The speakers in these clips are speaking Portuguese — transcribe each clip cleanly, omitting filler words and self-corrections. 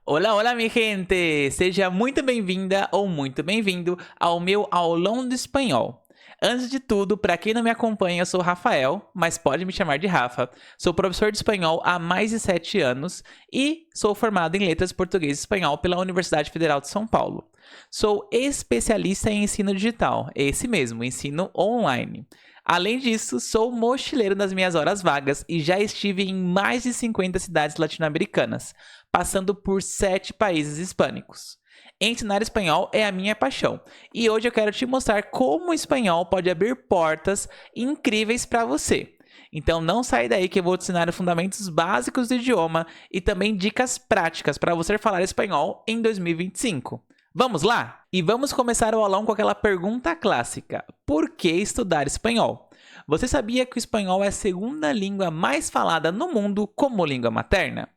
Olá, olá, minha gente! Seja muito bem-vinda ou muito bem-vindo ao meu aulão de espanhol. Antes de tudo, para quem não me acompanha, eu sou Rafael, mas pode me chamar de Rafa. Sou professor de espanhol há mais de 7 anos e sou formado em letras português e espanhol pela Universidade Federal de São Paulo. Sou especialista em ensino digital, esse mesmo, ensino online. Além disso, sou mochileiro nas minhas horas vagas e já estive em mais de 50 cidades latino-americanas, passando por 7 países hispânicos. Ensinar espanhol é a minha paixão e hoje eu quero te mostrar como o espanhol pode abrir portas incríveis para você. Então não sai daí que eu vou te ensinar os fundamentos básicos do idioma e também dicas práticas para você falar espanhol em 2025. Vamos lá? E vamos começar o aulão com aquela pergunta clássica: por que estudar espanhol? Você sabia que o espanhol é a segunda língua mais falada no mundo como língua materna?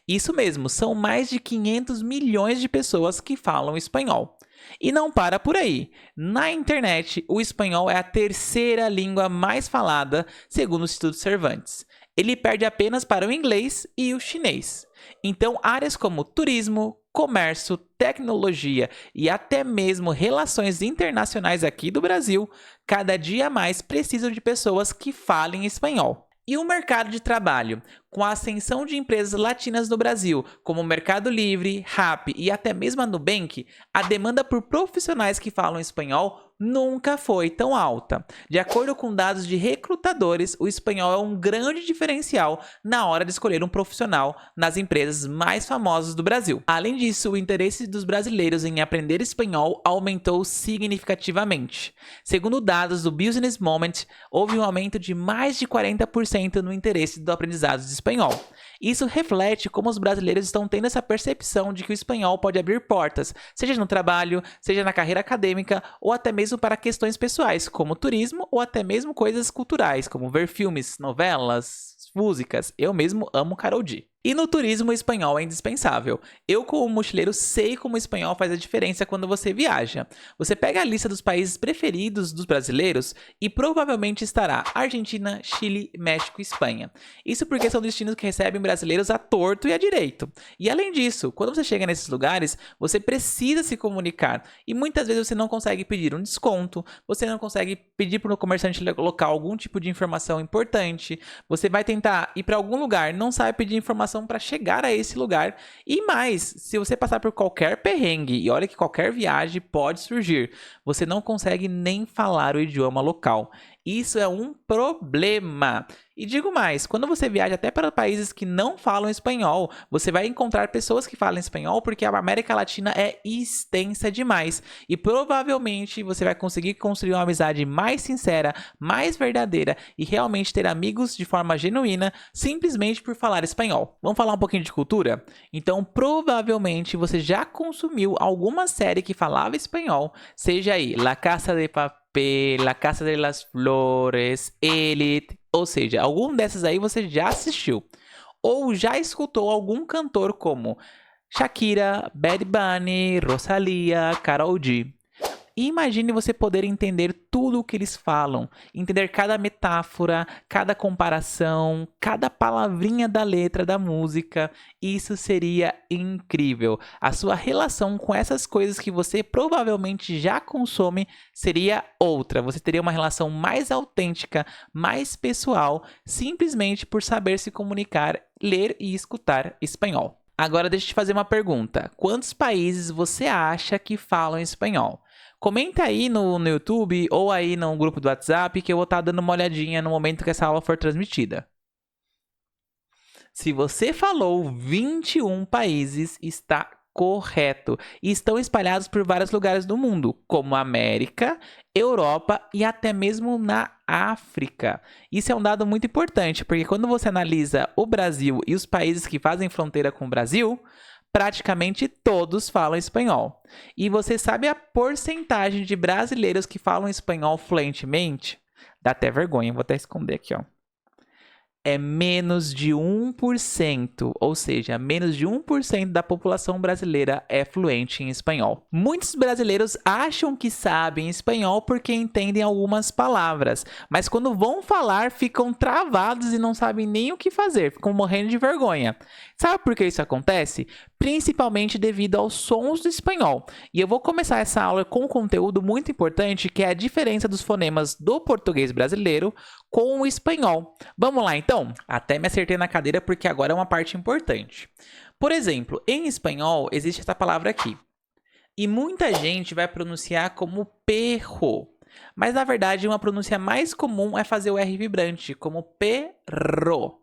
Isso mesmo, são mais de 500 milhões de pessoas que falam espanhol. E não para por aí. Na internet, o espanhol é a terceira língua mais falada, segundo o Instituto Cervantes. Ele perde apenas para o inglês e o chinês. Então, áreas como turismo, comércio, tecnologia e até mesmo relações internacionais aqui do Brasil, cada dia mais precisam de pessoas que falem espanhol. E o mercado de trabalho? Com a ascensão de empresas latinas no Brasil, como o Mercado Livre, Rappi e até mesmo a Nubank, a demanda por profissionais que falam espanhol nunca foi tão alta. De acordo com dados de recrutadores, o espanhol é um grande diferencial na hora de escolher um profissional nas empresas mais famosas do Brasil. Além disso, o interesse dos brasileiros em aprender espanhol aumentou significativamente. Segundo dados do Business Moment, houve um aumento de mais de 40% no interesse do aprendizado de espanhol. Isso reflete como os brasileiros estão tendo essa percepção de que o espanhol pode abrir portas, seja no trabalho, seja na carreira acadêmica ou até mesmo para questões pessoais, como turismo ou até mesmo coisas culturais, como ver filmes, novelas, músicas. Eu mesmo amo Karol G. E no turismo, o espanhol é indispensável. Eu, como mochileiro, sei como o espanhol faz a diferença quando você viaja. Você pega a lista dos países preferidos dos brasileiros e provavelmente estará Argentina, Chile, México e Espanha. Isso porque são destinos que recebem brasileiros à torto e à direito. E além disso, quando você chega nesses lugares, você precisa se comunicar. E muitas vezes você não consegue pedir um desconto, você não consegue pedir para o comerciante local algum tipo de informação importante, você vai tentar ir para algum lugar, não sabe pedir informação para chegar a esse lugar. E mais, se você passar por qualquer perrengue, e olha que qualquer viagem pode surgir, você não consegue nem falar o idioma local. Isso é um problema. E digo mais, quando você viaja até para países que não falam espanhol, você vai encontrar pessoas que falam espanhol porque a América Latina é extensa demais. E provavelmente você vai conseguir construir uma amizade mais sincera, mais verdadeira e realmente ter amigos de forma genuína simplesmente por falar espanhol. Vamos falar um pouquinho de cultura? Então, provavelmente você já consumiu alguma série que falava espanhol, seja aí La Casa de Papel, La Casa de las Flores, Elite, ou seja, algum dessas aí você já assistiu. Ou já escutou algum cantor como Shakira, Bad Bunny, Rosalía, Karol G. Imagine você poder entender tudo o que eles falam, entender cada metáfora, cada comparação, cada palavrinha da letra da música. Isso seria incrível. A sua relação com essas coisas que você provavelmente já consome seria outra. Você teria uma relação mais autêntica, mais pessoal, simplesmente por saber se comunicar, ler e escutar espanhol. Agora deixa eu te fazer uma pergunta. Quantos países você acha que falam espanhol? Comenta aí no YouTube ou aí no grupo do WhatsApp que eu vou estar dando uma olhadinha no momento que essa aula for transmitida. Se você falou 21 países, está correto. E estão espalhados por vários lugares do mundo, como América, Europa e até mesmo na África. Isso é um dado muito importante, porque quando você analisa o Brasil e os países que fazem fronteira com o Brasil, praticamente todos falam espanhol. E você sabe a porcentagem de brasileiros que falam espanhol fluentemente? Dá até vergonha, vou até esconder aqui, ó. é menos de 1%, ou seja, menos de 1% da população brasileira é fluente em espanhol. Muitos brasileiros acham que sabem espanhol porque entendem algumas palavras, mas quando vão falar ficam travados e não sabem nem o que fazer, ficam morrendo de vergonha. Sabe por que isso acontece? Principalmente devido aos sons do espanhol. E eu vou começar essa aula com um conteúdo muito importante, que é a diferença dos fonemas do português brasileiro com o espanhol. Vamos lá então? Até me acertei na cadeira porque agora é uma parte importante. Por exemplo, em espanhol existe essa palavra aqui. E muita gente vai pronunciar como perro. Mas na verdade uma pronúncia mais comum é fazer o R vibrante, como perro.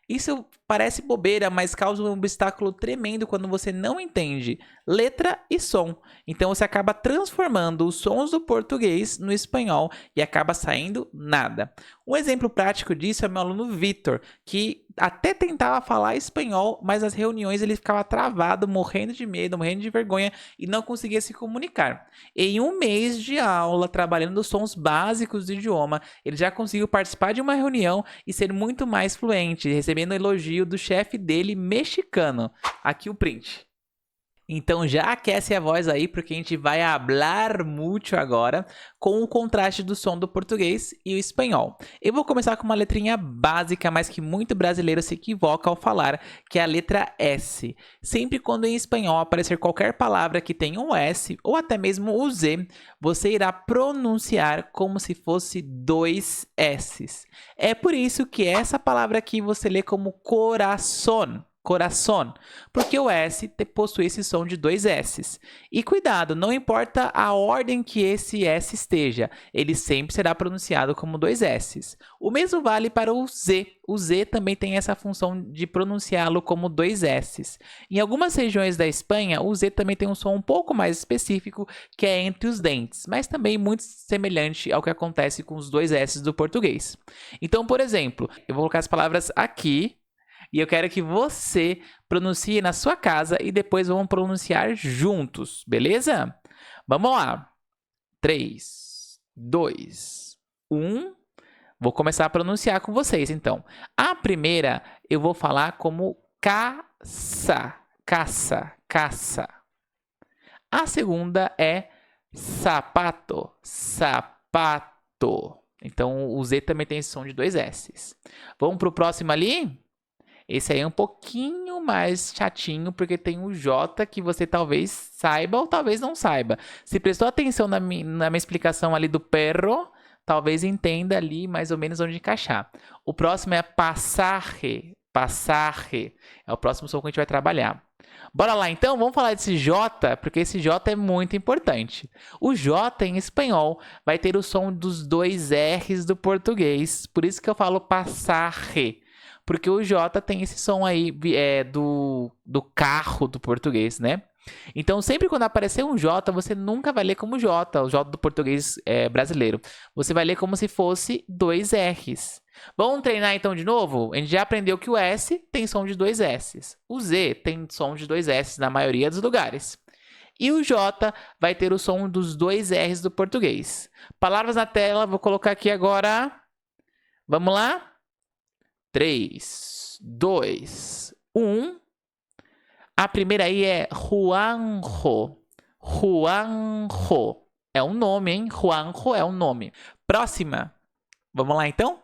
Isso parece bobeira, mas causa um obstáculo tremendo quando você não entende letra e som. Então você acaba transformando os sons do português no espanhol e acaba saindo nada. Um exemplo prático disso é meu aluno Vitor, que até tentava falar espanhol, mas nas reuniões ele ficava travado, morrendo de medo, morrendo de vergonha e não conseguia se comunicar. Em um mês de aula, trabalhando os sons básicos do idioma, ele já conseguiu participar de uma reunião e ser muito mais fluente, recebendo elogio do chefe dele mexicano. Aqui o print. Então já aquece a voz aí, porque a gente vai hablar muito agora com o contraste do som do português e o espanhol. Eu vou começar com uma letrinha básica, mas que muito brasileiro se equivoca ao falar, que é a letra S. Sempre quando em espanhol aparecer qualquer palavra que tenha um S, ou até mesmo o Z, você irá pronunciar como se fosse dois S's. É por isso que essa palavra aqui você lê como coração. Coração, porque o S possui esse som de dois S's. E cuidado, não importa a ordem que esse S esteja, ele sempre será pronunciado como dois S's. O mesmo vale para o Z. O Z também tem essa função de pronunciá-lo como dois S's. Em algumas regiões da Espanha, o Z também tem um som um pouco mais específico, que é entre os dentes, mas também muito semelhante ao que acontece com os dois S's do português. Então, por exemplo, eu vou colocar as palavras aqui, e eu quero que você pronuncie na sua casa e depois vamos pronunciar juntos, beleza? Vamos lá. 3, 2, 1. Vou começar a pronunciar com vocês, então. A primeira eu vou falar como caça, caça, caça. A segunda é sapato, sapato. Então, o Z também tem esse som de dois S's. Vamos para o próximo ali? Esse aí é um pouquinho mais chatinho, porque tem o J que você talvez saiba ou talvez não saiba. Se prestou atenção na minha explicação ali do perro, talvez entenda ali mais ou menos onde encaixar. O próximo é passarre, passarre. É o próximo som que a gente vai trabalhar. Bora lá então, vamos falar desse J, porque esse J é muito importante. O J em espanhol vai ter o som dos dois R's do português, por isso que eu falo passarre. Porque o J tem esse som aí do carro do português, né? Então, sempre quando aparecer um J, você nunca vai ler como J, o J do português brasileiro. Você vai ler como se fosse dois R's. Vamos treinar então de novo? A gente já aprendeu que o S tem som de dois S's. O Z tem som de dois S's na maioria dos lugares. E o J vai ter o som dos dois R's do português. Palavras na tela, vou colocar aqui agora. Vamos lá? 3, 2, 1. A primeira aí é Juanjo. Juanjo. É um nome, hein? Juanjo é um nome. Próxima. Vamos lá, então?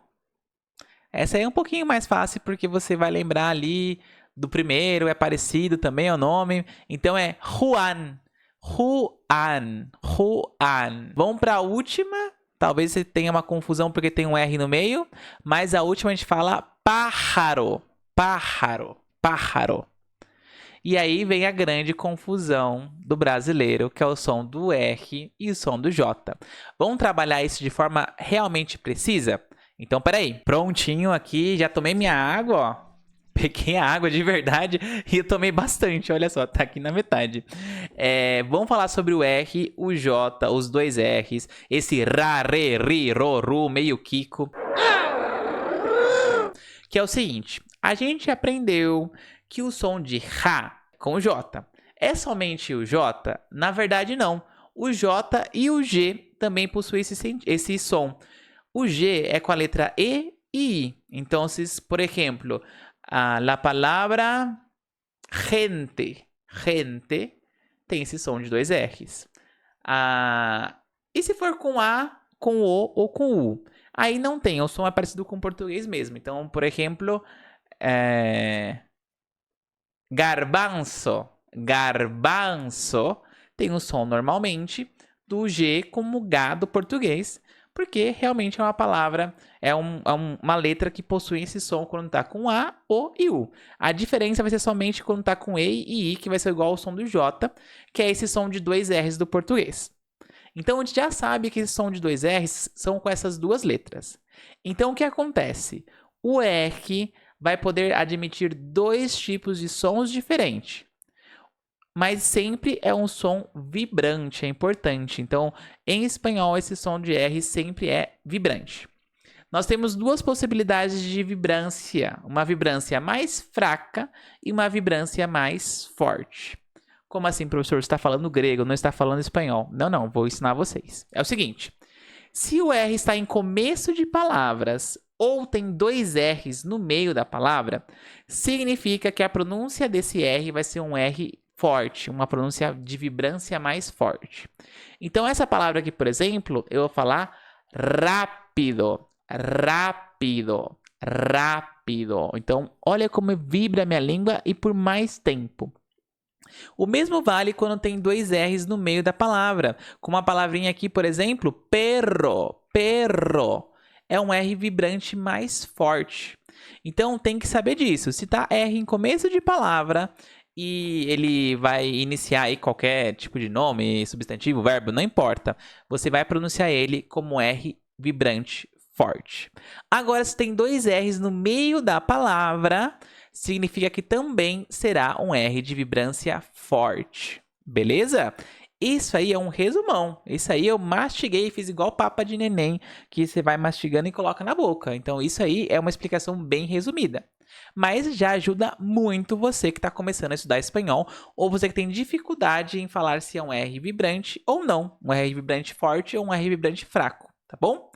Essa aí é um pouquinho mais fácil, porque você vai lembrar ali do primeiro, é parecido também é o nome. Então, é Juan. Juan. Juan. Vamos para a última. Talvez você tenha uma confusão porque tem um R no meio, mas a última a gente fala pájaro, pájaro, pájaro. E aí vem a grande confusão do brasileiro, que é o som do R e o som do J. Vamos trabalhar isso de forma realmente precisa? Então, peraí. Prontinho aqui, já tomei minha água, ó. Peguei a água de verdade e eu tomei bastante, olha só, tá aqui na metade. Vamos falar sobre o R, o J, os dois R's, esse ra, re, ri, ro, ru, meio Kiko. Que é o seguinte, a gente aprendeu que o som de ra com o J é somente o J? Na verdade, não. O J e o G também possuem esse som. O G é com a letra E I. Então, por exemplo, a palavra gente. Gente tem esse som de 2 R's. E se for com A, com O ou com U? Aí não tem, o som é parecido com o português mesmo. Então, por exemplo, garbanzo. Garbanzo tem o som normalmente do G como G do português, porque realmente é uma palavra, uma letra que possui esse som quando está com A, O e U. A diferença vai ser somente quando está com E e I, que vai ser igual ao som do J, que é esse som de 2 R's do português. Então, a gente já sabe que esse som de 2 R's são com essas duas letras. Então, o que acontece? O R vai poder admitir 2 tipos de sons diferentes. Mas sempre é um som vibrante, é importante. Então, em espanhol, esse som de R sempre é vibrante. Nós temos 2 possibilidades de vibrância. Uma vibrância mais fraca e uma vibrância mais forte. Como assim, professor? Você está falando grego, não está falando espanhol. Não, vou ensinar vocês. É o seguinte, se o R está em começo de palavras ou tem 2 R's no meio da palavra, significa que a pronúncia desse R vai ser um R forte, uma pronúncia de vibrância mais forte. Então, essa palavra aqui, por exemplo, eu vou falar rápido, rápido, rápido. Então, olha como vibra a minha língua e por mais tempo. O mesmo vale quando tem 2 R's no meio da palavra. Como a palavrinha aqui, por exemplo, perro, perro. É um R vibrante mais forte. Então, tem que saber disso. Se tá R em começo de palavra e ele vai iniciar aí qualquer tipo de nome, substantivo, verbo, não importa. Você vai pronunciar ele como R vibrante forte. Agora, se tem 2 R's no meio da palavra, significa que também será um R de vibrância forte. Beleza? Isso aí é um resumão. Isso aí eu mastiguei e fiz igual papa de neném, que você vai mastigando e coloca na boca. Então, isso aí é uma explicação bem resumida. Mas já ajuda muito você que está começando a estudar espanhol ou você que tem dificuldade em falar se é um R vibrante ou não. Um R vibrante forte ou um R vibrante fraco, tá bom?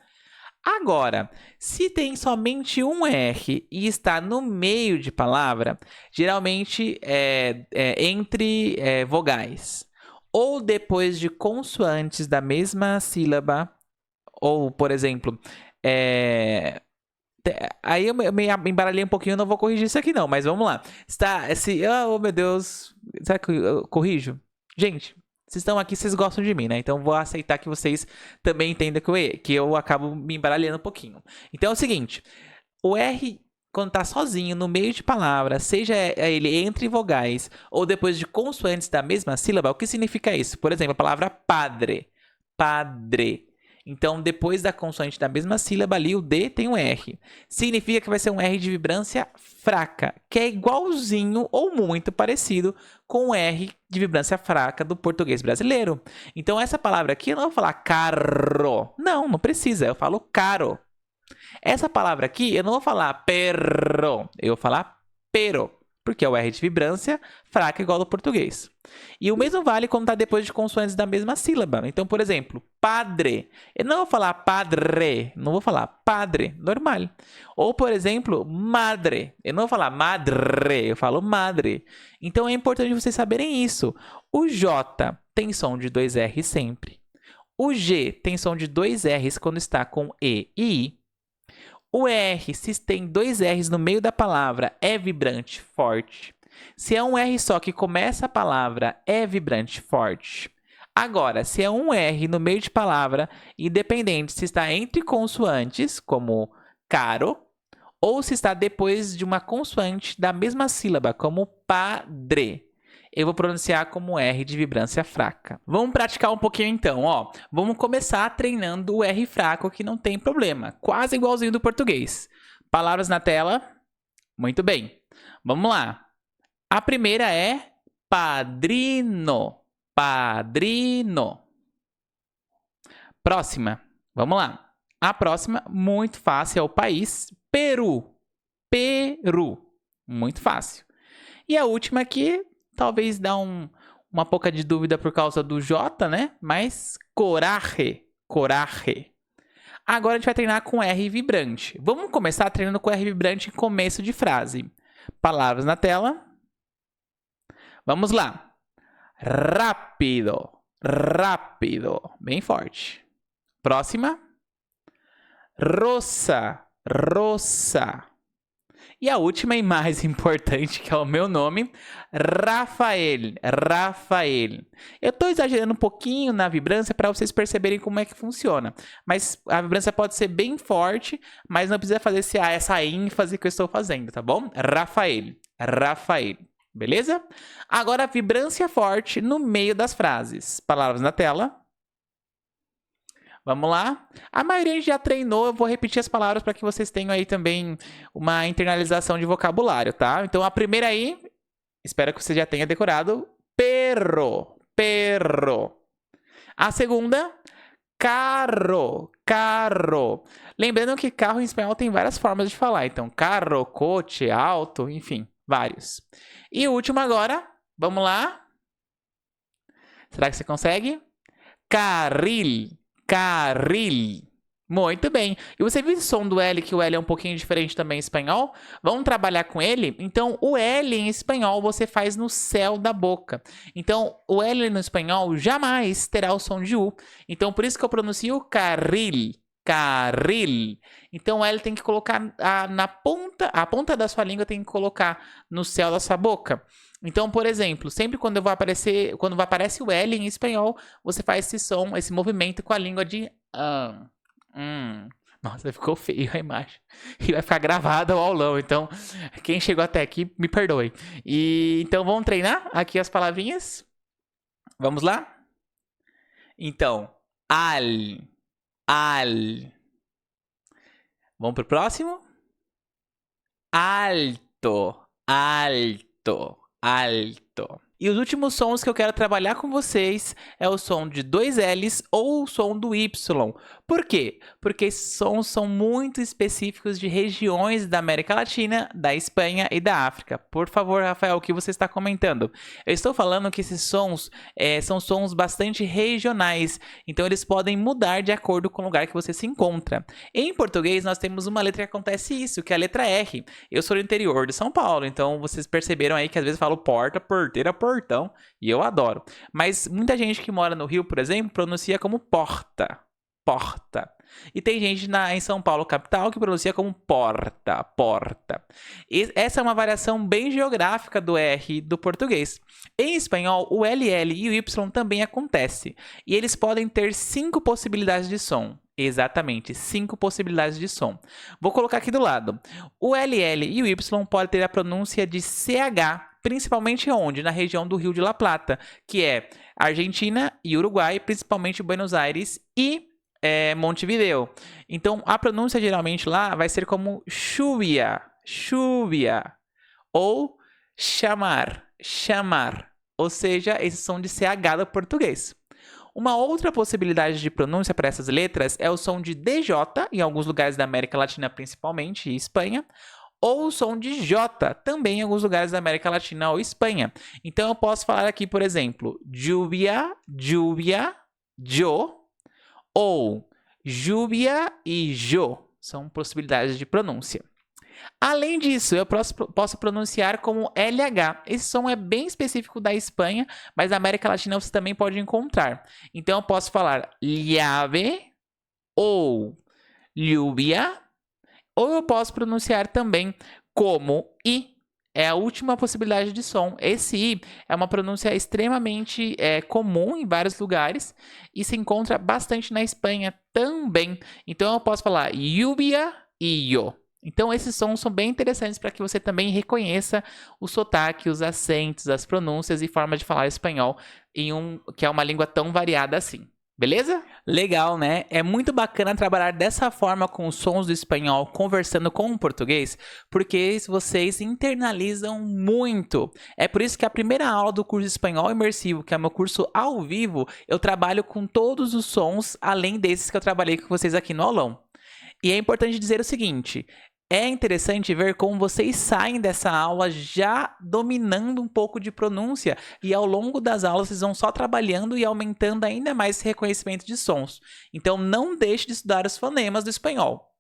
Agora, se tem somente um R e está no meio de palavra, geralmente é entre vogais, ou depois de consoantes da mesma sílaba, ou, por exemplo, aí eu me embaralhei um pouquinho, eu não vou corrigir isso aqui não, mas vamos lá. Oh meu Deus, será que eu corrijo? Gente, vocês estão aqui, vocês gostam de mim, né? Então vou aceitar que vocês também entendam que eu acabo me embaralhando um pouquinho. Então é o seguinte, o R, quando tá sozinho no meio de palavra, seja ele entre vogais ou depois de consoantes da mesma sílaba, o que significa isso? Por exemplo, a palavra padre, padre. Então, depois da consoante da mesma sílaba ali, o D tem um R. Significa que vai ser um R de vibrância fraca, que é igualzinho ou muito parecido com o R de vibrância fraca do português brasileiro. Então, essa palavra aqui eu não vou falar carro. Não precisa, eu falo caro. Essa palavra aqui eu não vou falar perro, eu vou falar pero, porque é o R de vibrância fraca igual ao português. E o mesmo vale quando está depois de consoantes da mesma sílaba. Então, por exemplo, padre. Eu não vou falar padre, não vou falar padre, normal. Ou, por exemplo, madre. Eu não vou falar madre, eu falo madre. Então, é importante vocês saberem isso. O J tem som de 2 R sempre. O G tem som de 2 R's quando está com E e I. O R, se tem 2 R's no meio da palavra, é vibrante forte. Se é um R só que começa a palavra, é vibrante forte. Agora, se é um R no meio de palavra, independente se está entre consoantes, como caro, ou se está depois de uma consoante da mesma sílaba, como padre, eu vou pronunciar como R de vibrância fraca. Vamos praticar um pouquinho então, ó. Vamos começar treinando o R fraco, que não tem problema. Quase igualzinho do português. Palavras na tela. Muito bem. Vamos lá. A primeira é padrino. Padrino. Próxima. Vamos lá. A próxima, muito fácil, é o país Peru. Peru. Muito fácil. E a última aqui, talvez dá uma pouca de dúvida por causa do J, né? Mas coraje, coraje. Agora a gente vai treinar com R vibrante. Vamos começar treinando com R vibrante em começo de frase. Palavras na tela. Vamos lá. Rápido, rápido. Bem forte. Próxima. Rosa, rosa. E a última e mais importante, que é o meu nome, Rafael, Rafael. Eu estou exagerando um pouquinho na vibrância para vocês perceberem como é que funciona. Mas a vibrância pode ser bem forte, mas não precisa fazer essa ênfase que eu estou fazendo, tá bom? Rafael, Rafael. Beleza? Agora, a vibrância forte no meio das frases. Palavras na tela. Vamos lá? A maioria a gente já treinou, eu vou repetir as palavras para que vocês tenham aí também uma internalização de vocabulário, tá? Então, a primeira aí, espero que você já tenha decorado, perro, perro. A segunda, carro, carro. Lembrando que carro em espanhol tem várias formas de falar, então, carro, coche, auto, enfim, vários. E o último agora, vamos lá? Será que você consegue? Carril. Carril. Muito bem. E você viu o som do L, que o L é um pouquinho diferente também em espanhol? Vamos trabalhar com ele? Então, o L em espanhol você faz no céu da boca. Então, o L no espanhol jamais terá o som de U. Então, por isso que eu pronuncio carril. Carril. Então, o L tem que colocar a ponta da sua língua tem que colocar no céu da sua boca. Então, por exemplo, sempre quando aparece o L em espanhol, você faz esse som, esse movimento com a língua de Nossa, ficou feio a imagem. E vai ficar gravado ao aulão. Então, quem chegou até aqui, me perdoe. Então, vamos treinar aqui as palavrinhas? Vamos lá? Então, al. Vamos pro próximo? Alto, alto. E os últimos sons que eu quero trabalhar com vocês é o som de 2 L's ou o som do Y. Por quê? Porque esses sons são muito específicos de regiões da América Latina, da Espanha e da África. Por favor, Rafael, o que você está comentando? Eu estou falando que esses sons são sons bastante regionais, então eles podem mudar de acordo com o lugar que você se encontra. Em português, nós temos uma letra que acontece isso, que é a letra R. Eu sou do interior de São Paulo, então vocês perceberam aí que às vezes eu falo porta, porteira, portão, e eu adoro. Mas muita gente que mora no Rio, por exemplo, pronuncia como porta. Porta. E tem gente em São Paulo, capital, que pronuncia como porta, porta. E essa é uma variação bem geográfica do R do português. Em espanhol, o LL e o Y também acontece. E eles podem ter 5 possibilidades de som. Exatamente, 5 possibilidades de som. Vou colocar aqui do lado. O LL e o Y podem ter a pronúncia de CH, principalmente onde? Na região do Rio de La Plata, que é Argentina e Uruguai, principalmente Buenos Aires e Montevideo. Então, a pronúncia geralmente lá vai ser como chuvia, chuvia, ou chamar, chamar. Ou seja, esses são de CH do português. Uma outra possibilidade de pronúncia para essas letras é o som de DJ, em alguns lugares da América Latina, principalmente, e Espanha, ou o som de J, também em alguns lugares da América Latina ou Espanha. Então, eu posso falar aqui, por exemplo, lluvia, lluvia, yo, ou lluvia e jo. São possibilidades de pronúncia. Além disso, eu posso pronunciar como LH. Esse som é bem específico da Espanha, mas na América Latina você também pode encontrar. Então, eu posso falar llave ou lluvia, ou eu posso pronunciar também como I. É a última possibilidade de som. Esse I é uma pronúncia extremamente comum em vários lugares e se encontra bastante na Espanha também. Então, eu posso falar lluvia e yo. Então, esses sons são bem interessantes para que você também reconheça o sotaque, os acentos, as pronúncias e forma de falar espanhol que é uma língua tão variada assim. Beleza? Legal, né? É muito bacana trabalhar dessa forma com os sons do espanhol, conversando com o português, porque vocês internalizam muito. É por isso que a primeira aula do curso de espanhol imersivo, que é o meu curso ao vivo, eu trabalho com todos os sons, além desses que eu trabalhei com vocês aqui no aulão. E é importante dizer o seguinte, É interessante ver como vocês saem dessa aula já dominando um pouco de pronúncia e ao longo das aulas vocês vão só trabalhando e aumentando ainda mais esse reconhecimento de sons. Então não deixe de estudar os fonemas do espanhol.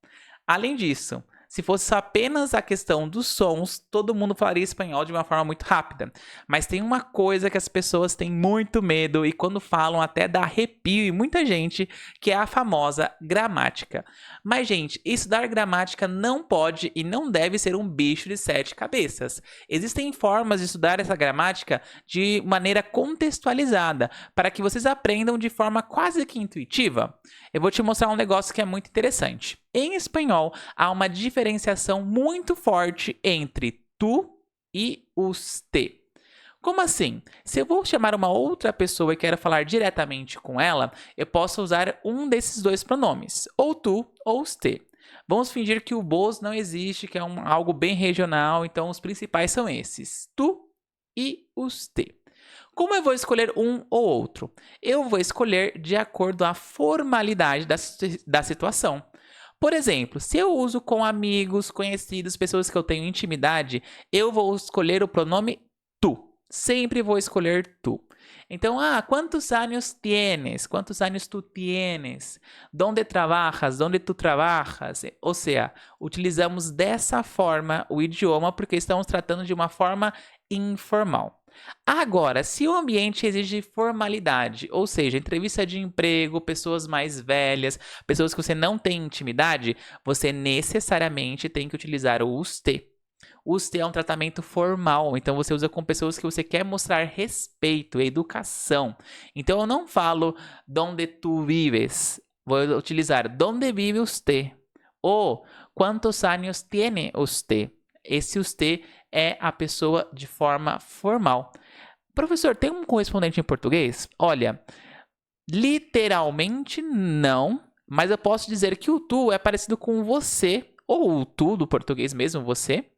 Além disso, se fosse apenas a questão dos sons, todo mundo falaria espanhol de uma forma muito rápida. Mas tem uma coisa que as pessoas têm muito medo e quando falam até dá arrepio em muita gente, que é a famosa gramática. Mas, gente, estudar gramática não pode e não deve ser um bicho de 7 cabeças. Existem formas de estudar essa gramática de maneira contextualizada, para que vocês aprendam de forma quase que intuitiva. Eu vou te mostrar um negócio que é muito interessante. Em espanhol, há uma diferenciação muito forte entre tu e usted. Como assim? Se eu vou chamar uma outra pessoa e quero falar diretamente com ela, eu posso usar um desses dois pronomes, ou tu ou usted. Vamos fingir que o vos não existe, que é algo bem regional, então os principais são esses, tu e usted. Como eu vou escolher um ou outro? Eu vou escolher de acordo à formalidade da situação. Por exemplo, se eu uso com amigos, conhecidos, pessoas que eu tenho intimidade, eu vou escolher o pronome tu. Sempre vou escolher tu. Então, ¿cuántos años tienes? ¿Cuántos años tú tienes? ¿Dónde trabajas? ¿Dónde tú trabajas? Ou seja, utilizamos dessa forma o idioma porque estamos tratando de uma forma informal. Agora, se o ambiente exige formalidade, ou seja, entrevista de emprego, pessoas mais velhas, pessoas que você não tem intimidade, você necessariamente tem que utilizar o usted. O usted é um tratamento formal, então você usa com pessoas que você quer mostrar respeito, educação. Então eu não falo donde tu vives, vou utilizar donde vive usted ou quantos años tiene usted. Esse usted é a pessoa de forma formal. Professor, tem um correspondente em português? Olha, literalmente não, mas eu posso dizer que o tu é parecido com você, ou o tu do português mesmo, você.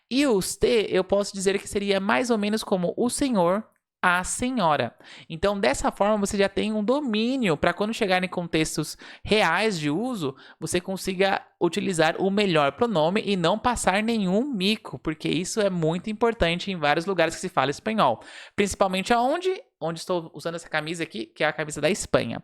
E o usted, eu posso dizer que seria mais ou menos como o senhor, a senhora. Então, dessa forma, você já tem um domínio para quando chegar em contextos reais de uso, você consiga utilizar o melhor pronome e não passar nenhum mico, porque isso é muito importante em vários lugares que se fala espanhol. Principalmente aonde? Onde estou usando essa camisa aqui, que é a camisa da Espanha.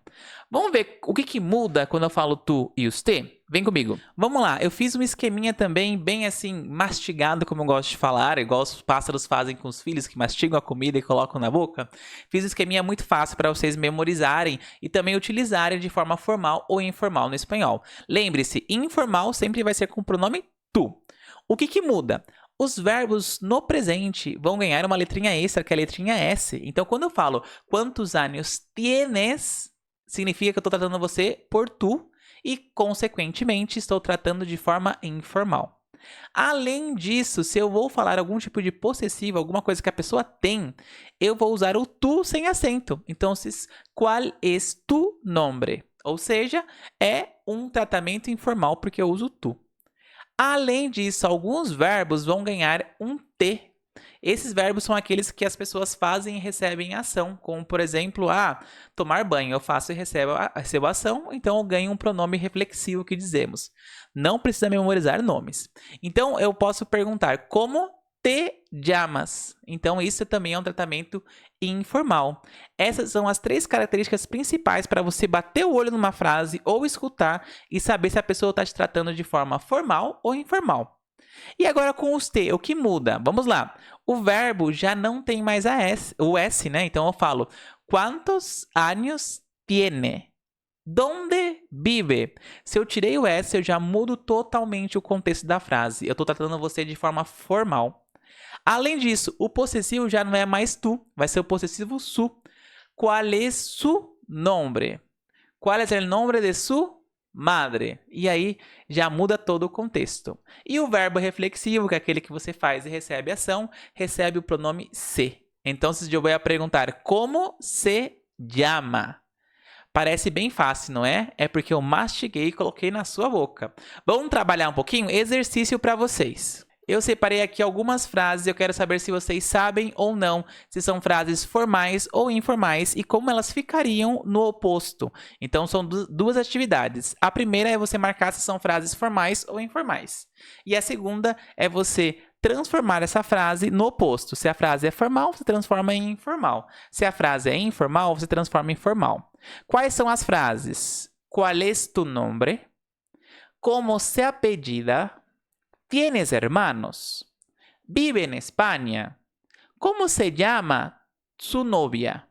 Vamos ver o que muda quando eu falo tu e usted? Vem comigo. Vamos lá, eu fiz um esqueminha também bem assim, mastigado, como eu gosto de falar, igual os pássaros fazem com os filhos que mastigam a comida e colocam na boca. Fiz um esqueminha muito fácil para vocês memorizarem e também utilizarem de forma formal ou informal no espanhol. Lembre-se, informal sempre vai ser com o pronome tu. O que muda? Os verbos no presente vão ganhar uma letrinha extra, que é a letrinha S. Então, quando eu falo quantos anos tienes, significa que eu estou tratando você por tu e, consequentemente, estou tratando de forma informal. Além disso, se eu vou falar algum tipo de possessivo, alguma coisa que a pessoa tem, eu vou usar o tu sem acento. Então, qual es tu nombre? Ou seja, é um tratamento informal porque eu uso tu. Além disso, alguns verbos vão ganhar um T. Esses verbos são aqueles que as pessoas fazem e recebem ação, como, por exemplo, tomar banho. Eu faço e recebo a ação, então eu ganho um pronome reflexivo que dizemos. Não precisa memorizar nomes. Então, eu posso perguntar, como te llamas? Então, isso também é um tratamento informal. Essas são as 3 características principais para você bater o olho numa frase ou escutar e saber se a pessoa está te tratando de forma formal ou informal. E agora com os T, o que muda? Vamos lá. O verbo já não tem mais o S, né? Então eu falo, ¿cuántos años tiene? ¿Dónde vive? Se eu tirei o S, eu já mudo totalmente o contexto da frase. Eu estou tratando você de forma formal. Além disso, o possessivo já não é mais tu, vai ser o possessivo su. ¿Cuál es su nombre? ¿Cuál es el nombre de su madre? E aí já muda todo o contexto. E o verbo reflexivo, que é aquele que você faz e recebe ação, recebe o pronome se. Então, se eu vou perguntar como se llama? Parece bem fácil, não é? É porque eu mastiguei e coloquei na sua boca. Vamos trabalhar um pouquinho? Exercício para vocês. Eu separei aqui algumas frases, eu quero saber se vocês sabem ou não se são frases formais ou informais e como elas ficariam no oposto. Então, são duas atividades. A primeira é você marcar se são frases formais ou informais. E a segunda é você transformar essa frase no oposto. Se a frase é formal, você transforma em informal. Se a frase é informal, você transforma em formal. Quais são as frases? ¿Cuál es tu nombre? ¿Cómo se apellida? ¿Tienes hermanos? ¿Vive en España? ¿Cómo se llama su novia?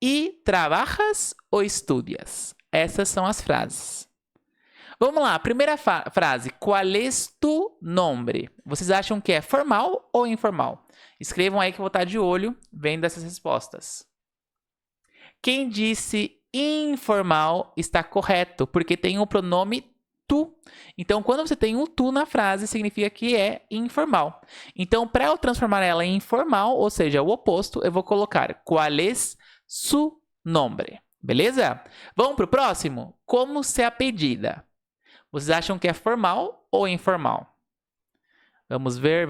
E trabajas ou estudias? Essas são as frases. Vamos lá, primeira frase. ¿Cuál es tu nombre? Vocês acham que é formal ou informal? Escrevam aí que eu vou estar de olho vendo essas respostas. Quem disse informal está correto, porque tem o pronome tu. Então, quando você tem um tu na frase, significa que é informal. Então, para eu transformar ela em informal, ou seja, o oposto, eu vou colocar ¿Cuál es su nombre? Beleza? Vamos para o próximo? Como se apellida? Vocês acham que é formal ou informal? Vamos ver.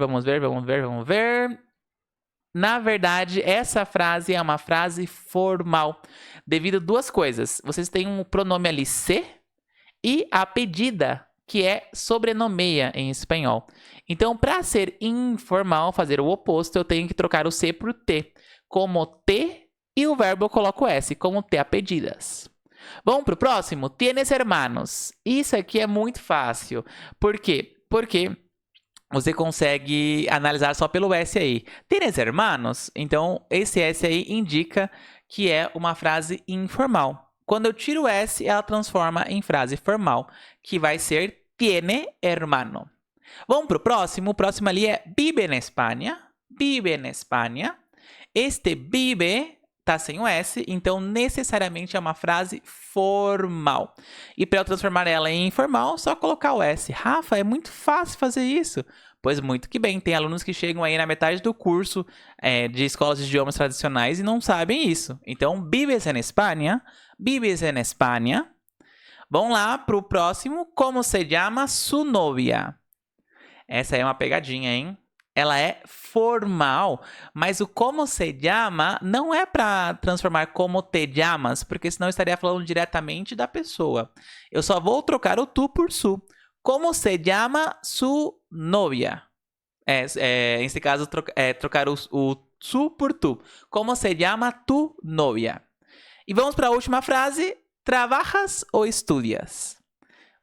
Na verdade, essa frase é uma frase formal, devido a duas coisas. Vocês têm um pronome ali se e a pedida, que é sobrenomeia em espanhol. Então, para ser informal, fazer o oposto, eu tenho que trocar o C por T. Como te e o verbo eu coloco S, como te apellidas. Vamos para o próximo? Tienes hermanos. Isso aqui é muito fácil. Por quê? Porque você consegue analisar só pelo S aí. Tienes hermanos? Então, esse S aí indica que é uma frase informal. Quando eu tiro o S, ela transforma em frase formal, que vai ser tiene hermano. Vamos para o próximo. O próximo ali é vive en España. Vive en España. Este vive está sem o S, então necessariamente é uma frase formal. E para eu transformar ela em informal, só colocar o S. Rafa, é muito fácil fazer isso. Pois muito que bem, tem alunos que chegam aí na metade do curso de escolas de idiomas tradicionais e não sabem isso. Então, vives en España, vives en España. Vamos lá para o próximo. Como se llama su novia? Essa é uma pegadinha, hein? Ela é formal, mas o como se llama não é para transformar como te llamas, porque senão eu estaria falando diretamente da pessoa. Eu só vou trocar o tu por su. Como se llama su novia? Nesse caso, trocar o su por tu. Como se llama tu novia? E vamos para a última frase. Trabajas ou estudias?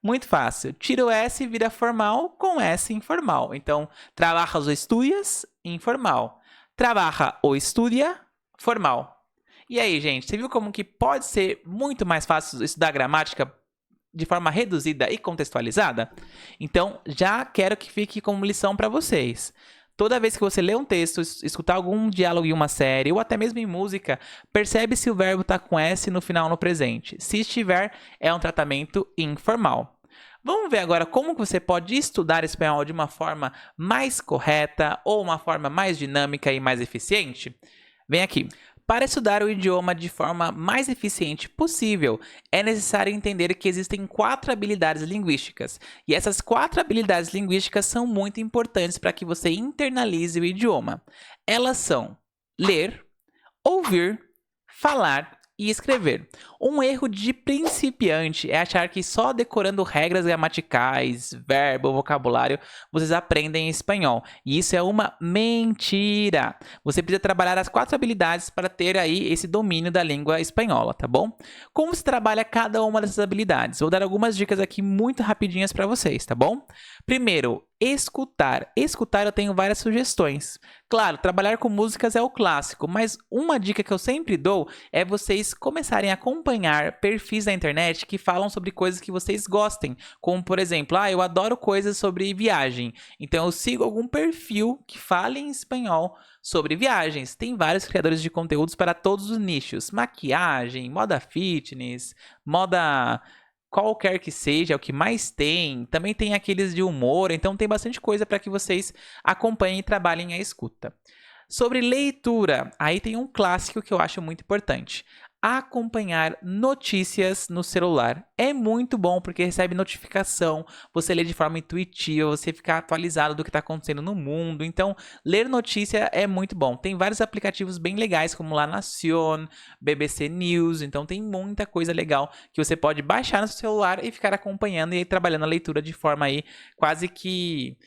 Muito fácil. Tira o S e vira formal com S informal. Então, trabajas ou estudias? Informal. Trabaja ou estudia? Formal. E aí, gente, você viu como que pode ser muito mais fácil estudar gramática de forma reduzida e contextualizada? Então, já quero que fique como lição para vocês. Toda vez que você lê um texto, escutar algum diálogo em uma série ou até mesmo em música, percebe se o verbo está com S no final no presente. Se estiver, é um tratamento informal. Vamos ver agora como você pode estudar espanhol de uma forma mais correta ou uma forma mais dinâmica e mais eficiente? Vem aqui. Para estudar o idioma de forma mais eficiente possível, é necessário entender que existem 4 habilidades linguísticas. E essas 4 habilidades linguísticas são muito importantes para que você internalize o idioma. Elas são ler, ouvir, falar e escrever. Um erro de principiante é achar que só decorando regras gramaticais, verbo, vocabulário, vocês aprendem espanhol. E isso é uma mentira. Você precisa trabalhar as 4 habilidades para ter aí esse domínio da língua espanhola, tá bom? Como se trabalha cada uma dessas habilidades? Vou dar algumas dicas aqui muito rapidinhas para vocês, tá bom? Primeiro, escutar. Escutar eu tenho várias sugestões. Claro, trabalhar com músicas é o clássico, mas uma dica que eu sempre dou é vocês começarem a acompanhar perfis na internet que falam sobre coisas que vocês gostem. Como, por exemplo, eu adoro coisas sobre viagem. Então, eu sigo algum perfil que fale em espanhol sobre viagens. Tem vários criadores de conteúdos para todos os nichos. Maquiagem, moda fitness, moda qualquer que seja, é o que mais tem. Também tem aqueles de humor, então tem bastante coisa para que vocês acompanhem e trabalhem a escuta. Sobre leitura, aí tem um clássico que eu acho muito importante. acompanhar notícias no celular. É muito bom porque recebe notificação, você lê de forma intuitiva, você fica atualizado do que está acontecendo no mundo. Então, ler notícia é muito bom. Tem vários aplicativos bem legais, como La Nación, BBC News. Então, tem muita coisa legal que você pode baixar no seu celular e ficar acompanhando e aí, trabalhando a leitura de forma aí quase que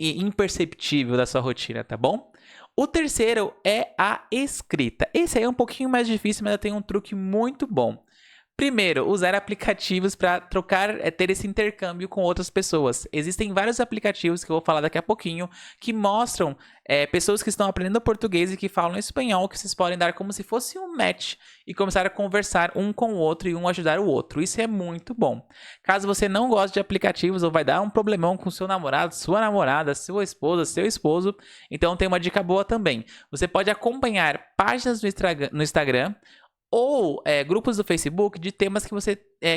imperceptível da sua rotina, tá bom? O terceiro é a escrita. Esse aí é um pouquinho mais difícil, mas tem um truque muito bom. Primeiro, usar aplicativos para ter esse intercâmbio com outras pessoas. Existem vários aplicativos que eu vou falar daqui a pouquinho que mostram pessoas que estão aprendendo português e que falam espanhol, que vocês podem dar como se fosse um match e começar a conversar um com o outro e um ajudar o outro. Isso é muito bom. Caso você não goste de aplicativos ou vai dar um problemão com seu namorado, sua namorada, sua esposa, seu esposo, então tem uma dica boa também. Você pode acompanhar páginas no Instagram ou grupos do Facebook de temas que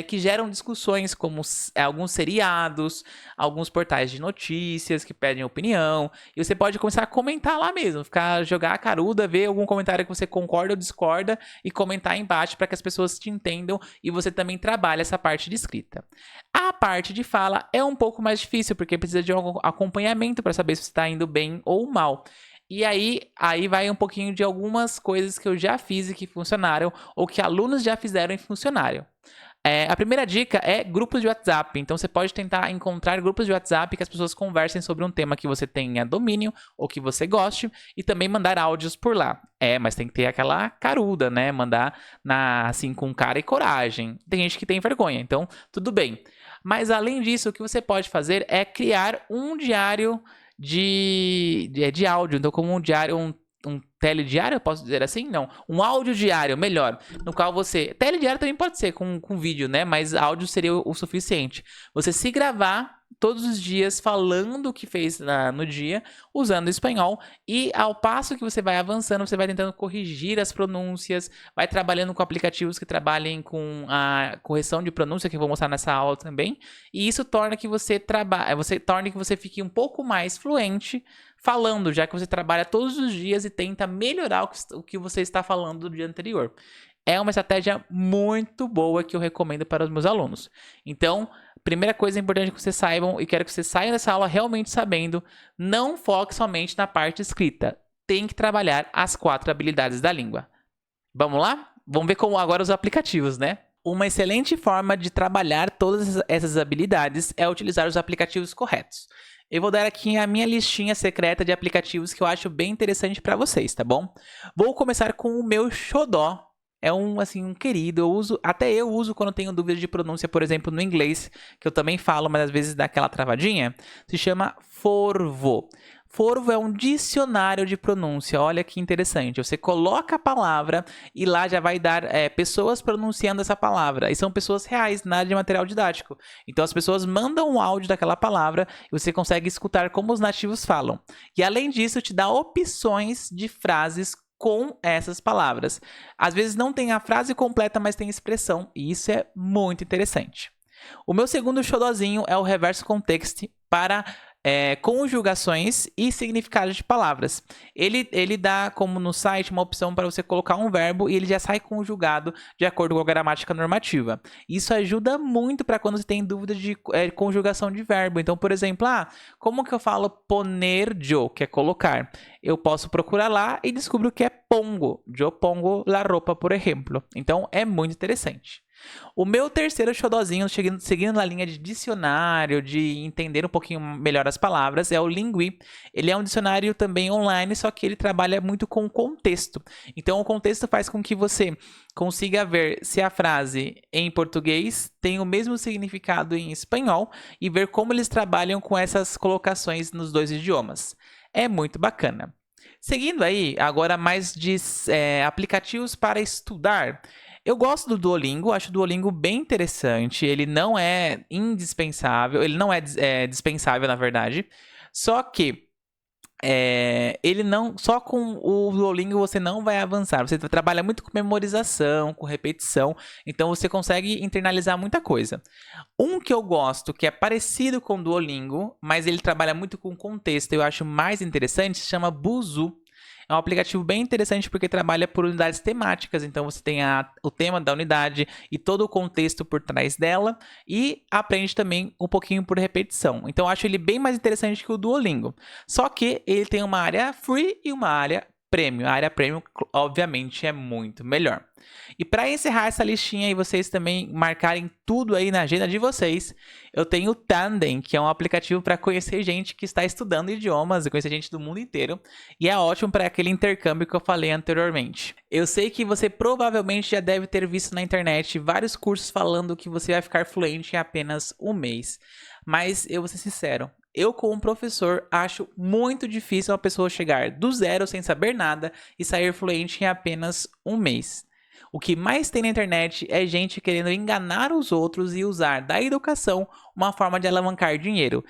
que geram discussões, como alguns seriados, alguns portais de notícias que pedem opinião, e você pode começar a comentar lá mesmo, jogar a caruda, ver algum comentário que você concorda ou discorda e comentar embaixo para que as pessoas te entendam e você também trabalha essa parte de escrita. A parte de fala é um pouco mais difícil, porque precisa de um acompanhamento para saber se está indo bem ou mal. E aí vai um pouquinho de algumas coisas que eu já fiz e que funcionaram, ou que alunos já fizeram e funcionaram. A primeira dica é grupos de WhatsApp. Então, você pode tentar encontrar grupos de WhatsApp que as pessoas conversem sobre um tema que você tenha domínio ou que você goste e também mandar áudios por lá. Mas tem que ter aquela caruda, né? Mandar assim com cara e coragem. Tem gente que tem vergonha, então tudo bem. Mas, além disso, o que você pode fazer é criar um diário de áudio, então como um diário, um telediário, eu posso dizer assim? Não, um áudio diário, melhor, no qual telediário também pode ser com vídeo, né, mas áudio seria o suficiente. Você se gravar todos os dias falando o que fez no dia, usando espanhol, e ao passo que você vai avançando, você vai tentando corrigir as pronúncias, vai trabalhando com aplicativos que trabalhem com a correção de pronúncia, que eu vou mostrar nessa aula também, e isso torna que você fique um pouco mais fluente falando, já que você trabalha todos os dias e tenta melhorar o que você está falando do dia anterior. É uma estratégia muito boa que eu recomendo para os meus alunos. Então, primeira coisa importante que vocês saibam, e quero que vocês saiam dessa aula realmente sabendo, não foque somente na parte escrita. Tem que trabalhar as 4 habilidades da língua. Vamos lá? Vamos ver como agora os aplicativos, né? Uma excelente forma de trabalhar todas essas habilidades é utilizar os aplicativos corretos. Eu vou dar aqui a minha listinha secreta de aplicativos que eu acho bem interessante para vocês, tá bom? Vou começar com o meu xodó. É um querido, eu uso quando tenho dúvidas de pronúncia, por exemplo, no inglês, que eu também falo, mas às vezes dá aquela travadinha. Se chama Forvo. Forvo é um dicionário de pronúncia, olha que interessante. Você coloca a palavra e lá já vai dar pessoas pronunciando essa palavra. E são pessoas reais, nada de material didático. Então as pessoas mandam um áudio daquela palavra e você consegue escutar como os nativos falam. E além disso, te dá opções de frases com essas palavras. Às vezes não tem a frase completa, mas tem expressão. E isso é muito interessante. O meu segundo xodozinho é o Reverse Context para conjugações e significados de palavras. Ele dá, como no site, uma opção para você colocar um verbo e ele já sai conjugado de acordo com a gramática normativa. Isso ajuda muito para quando você tem dúvida de conjugação de verbo. Então, por exemplo, como que eu falo poner yo, que é colocar? Eu posso procurar lá e descubro que é pongo. Yo pongo la ropa, por exemplo. Então, é muito interessante. O meu terceiro xodozinho, seguindo na linha de dicionário, de entender um pouquinho melhor as palavras, é o Lingui. Ele é um dicionário também online, só que ele trabalha muito com contexto. Então, o contexto faz com que você consiga ver se a frase em português tem o mesmo significado em espanhol e ver como eles trabalham com essas colocações nos dois idiomas. É muito bacana. Seguindo aí, agora mais de aplicativos para estudar. Eu gosto do Duolingo, acho o Duolingo bem interessante. Ele não é indispensável, ele não é dispensável, na verdade. Só que só com o Duolingo você não vai avançar. Você trabalha muito com memorização, com repetição, então você consegue internalizar muita coisa. Um que eu gosto, que é parecido com o Duolingo, mas ele trabalha muito com contexto, eu acho mais interessante, se chama Busuu. É um aplicativo bem interessante porque trabalha por unidades temáticas, então você tem o tema da unidade e todo o contexto por trás dela e aprende também um pouquinho por repetição. Então eu acho ele bem mais interessante que o Duolingo. Só que ele tem uma área free e uma área premium. A área premium, obviamente, é muito melhor. E para encerrar essa listinha e vocês também marcarem tudo aí na agenda de vocês, eu tenho o Tandem, que é um aplicativo para conhecer gente que está estudando idiomas e conhecer gente do mundo inteiro. E é ótimo para aquele intercâmbio que eu falei anteriormente. Eu sei que você provavelmente já deve ter visto na internet vários cursos falando que você vai ficar fluente em apenas um mês. Mas eu vou ser sincero, eu, como professor, acho muito difícil uma pessoa chegar do zero sem saber nada e sair fluente em apenas um mês. O que mais tem na internet é gente querendo enganar os outros e usar da educação uma forma de alavancar dinheiro.